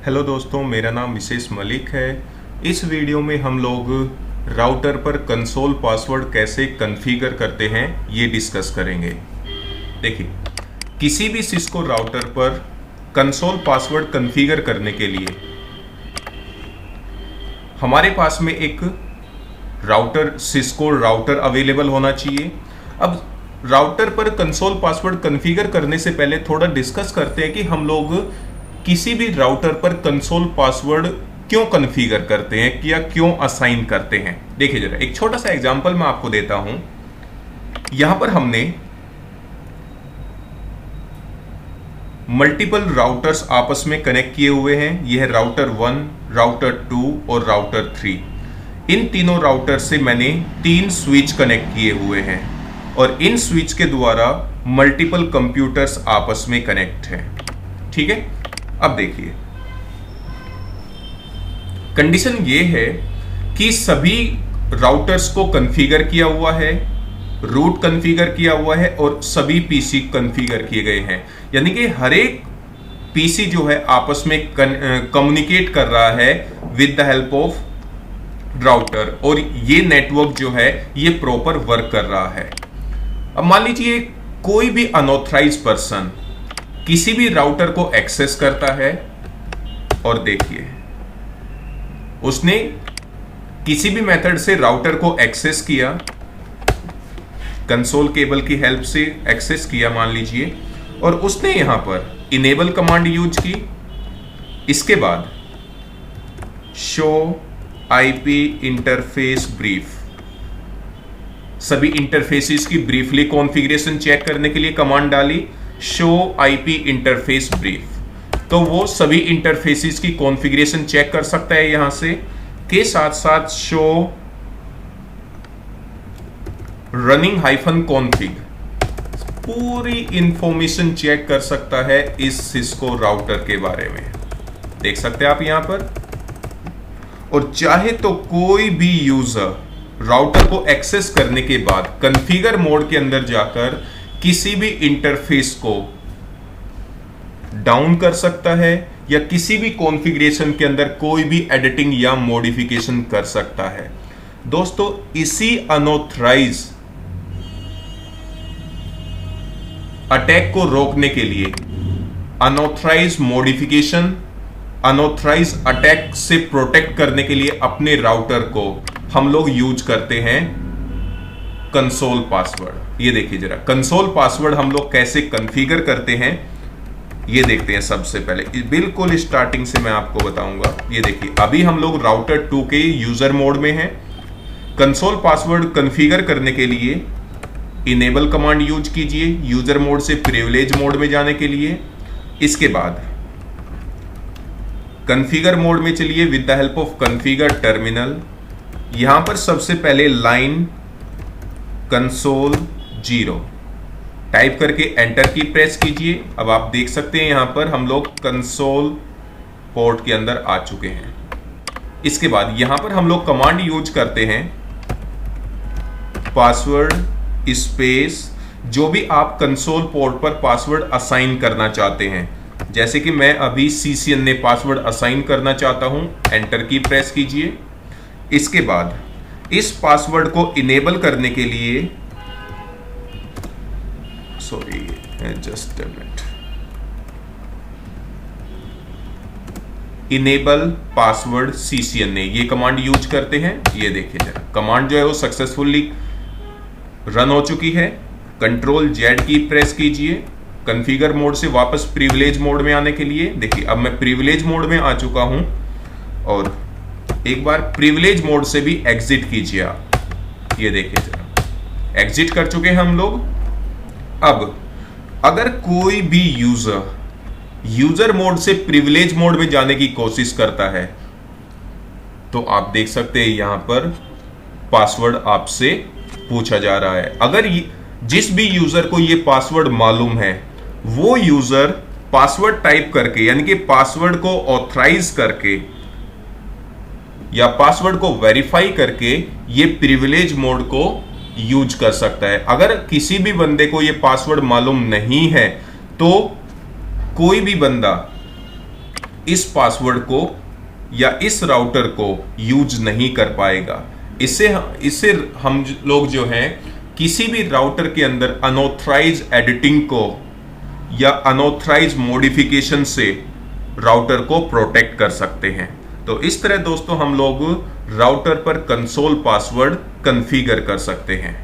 Hello दोस्तों, मेरा नाम विशेष मलिक है। इस वीडियो में हम लोग राउटर पर कंसोल पासवर्ड कैसे कॉन्फ़िगर करते हैं ये डिस्कस करेंगे। देखिए, किसी भी सिस्को राउटर पर कंसोल पासवर्ड कॉन्फ़िगर करने के लिए हमारे पास में एक सिस्को राउटर अवेलेबल होना चाहिए। अब राउटर पर कंसोल पासवर्ड कॉन्फ़िगर करने से पहले थोड़ा डिस्कस करते हैं कि हम लोग किसी भी राउटर पर कंसोल पासवर्ड क्यों कॉन्फ़िगर करते हैं या क्यों असाइन करते हैं। देखिए जरा, एक छोटा सा एग्जांपल मैं आपको देता हूं। यहां पर हमने मल्टीपल राउटर्स आपस में कनेक्ट किए हुए हैं। यह है राउटर 1, राउटर 2 और राउटर 3। इन तीनों राउटर से मैंने 3 स्विच कनेक्ट किए हुए हैं और इन स्विच के द्वारा मल्टीपल कंप्यूटर्स आपस में कनेक्ट हैं। ठीक है, अब देखिए, कंडीशन ये है कि सभी राउटर्स को कॉन्फ़िगर किया हुआ है, रूट कॉन्फ़िगर किया हुआ है और सभी पीसी कॉन्फ़िगर किए गए हैं। यानी कि हर एक पीसी जो है आपस में कम्युनिकेट कर रहा है with the help of router, और ये नेटवर्क जो है ये प्रॉपर वर्क कर रहा है। अब मान लीजिए कोई भी अनऑथराइज्ड पर्सन किसी भी राउटर को एक्सेस करता है और देखिए, उसने किसी भी मेथड से राउटर को एक्सेस किया, कंसोल केबल की हेल्प से एक्सेस किया मान लीजिए, और उसने यहां पर इनेबल कमांड यूज की। इसके बाद शो आईपी इंटरफेस ब्रीफ, सभी इंटरफेसेस की ब्रीफली कॉन्फ़िगरेशन चेक करने के लिए कमांड डाली, शो आईपी इंटरफेस ब्रीफ। तो वो सभी इंटरफेसेस की कॉन्फ़िगरेशन चेक कर सकता है यहां से, के साथ साथ शो रनिंग -config पूरी इंफॉर्मेशन चेक कर सकता है इस सिस्को राउटर के बारे में। देख सकते हैं आप यहां पर। और चाहे तो कोई भी यूजर राउटर को एक्सेस करने के बाद कॉन्फ़िगर मोड के अंदर जाकर किसी भी इंटरफेस को डाउन कर सकता है या किसी भी कॉन्फ़िगरेशन के अंदर कोई भी एडिटिंग या मॉडिफिकेशन कर सकता है। दोस्तों, इसी अनऑथराइज अटैक को रोकने के लिए, अनऑथराइज मॉडिफिकेशन, अनऑथराइज अटैक से प्रोटेक्ट करने के लिए अपने राउटर को हम लोग यूज करते हैं कंसोल पासवर्ड। ये देखिए जरा, कंसोल पासवर्ड हम लोग कैसे कॉन्फ़िगर करते हैं ये देखते हैं। सबसे पहले बिल्कुल स्टार्टिंग से मैं आपको बताऊंगा। ये देखिए, अभी हम लोग राउटर 2 के यूजर मोड में हैं। कंसोल पासवर्ड कॉन्फ़िगर करने के लिए इनेबल कमांड यूज कीजिए यूजर मोड से प्रिविलेज मोड में जाने के लिए। इसके बाद कॉन्फ़िगर मोड में चलिए with the help of configure terminal. यहां पर सबसे पहले लाइन कंसोल 0 टाइप करके एंटर की प्रेस कीजिए। अब आप देख सकते हैं यहां पर हम लोग कंसोल पोर्ट के अंदर आ चुके हैं। इसके बाद यहां पर हम लोग कमांड यूज करते हैं पासवर्ड स्पेस, जो भी आप कंसोल पोर्ट पर पासवर्ड असाइन करना चाहते हैं। जैसे कि मैं अभी CCNA पासवर्ड असाइन करना चाहता हूं, एंटर की प्रेस कीजिए। इसके बाद इस पासवर्ड को इनेबल करने के लिए, sorry just a minute, enable password CCNA ये कमांड यूज करते हैं। ये देखिए जरा, कमांड जो है वो सक्सेसफुली रन हो चुकी है। कंट्रोल Z की प्रेस कीजिए कॉन्फ़िगर मोड से वापस प्रिविलेज मोड में आने के लिए। देखिए, अब मैं प्रिविलेज मोड में आ चुका हूं और एक बार प्रिविलेज मोड से भी एग्जिट कीजिए आप। ये देखिए जरा, एग्जिट कर चुके हैं हम लोग। अब अगर कोई भी यूजर मोड से प्रिविलेज मोड में जाने की कोशिश करता है तो आप देख सकते हैं यहां पर पासवर्ड आपसे पूछा जा रहा है। अगर जिस भी यूजर को ये पासवर्ड मालूम है वो यूजर पासवर्ड टाइप करके, यानी कि पासवर्ड को ऑथराइज करके या पासवर्ड को वेरीफाई करके ये प्रिविलेज मोड को यूज कर सकता है। अगर किसी भी बंदे को ये पासवर्ड मालूम नहीं है तो कोई भी बंदा इस पासवर्ड को या इस राउटर को यूज नहीं कर पाएगा। इससे हम लोग जो हैं किसी भी राउटर के अंदर अनऑथराइज एडिटिंग को या अनऑथराइज मॉडिफिकेशन से राउटर को प्रोटेक्ट कर सकते हैं। तो इस तरह दोस्तों हम लोग राउटर पर कंसोल पासवर्ड कॉन्फ़िगर कर सकते हैं।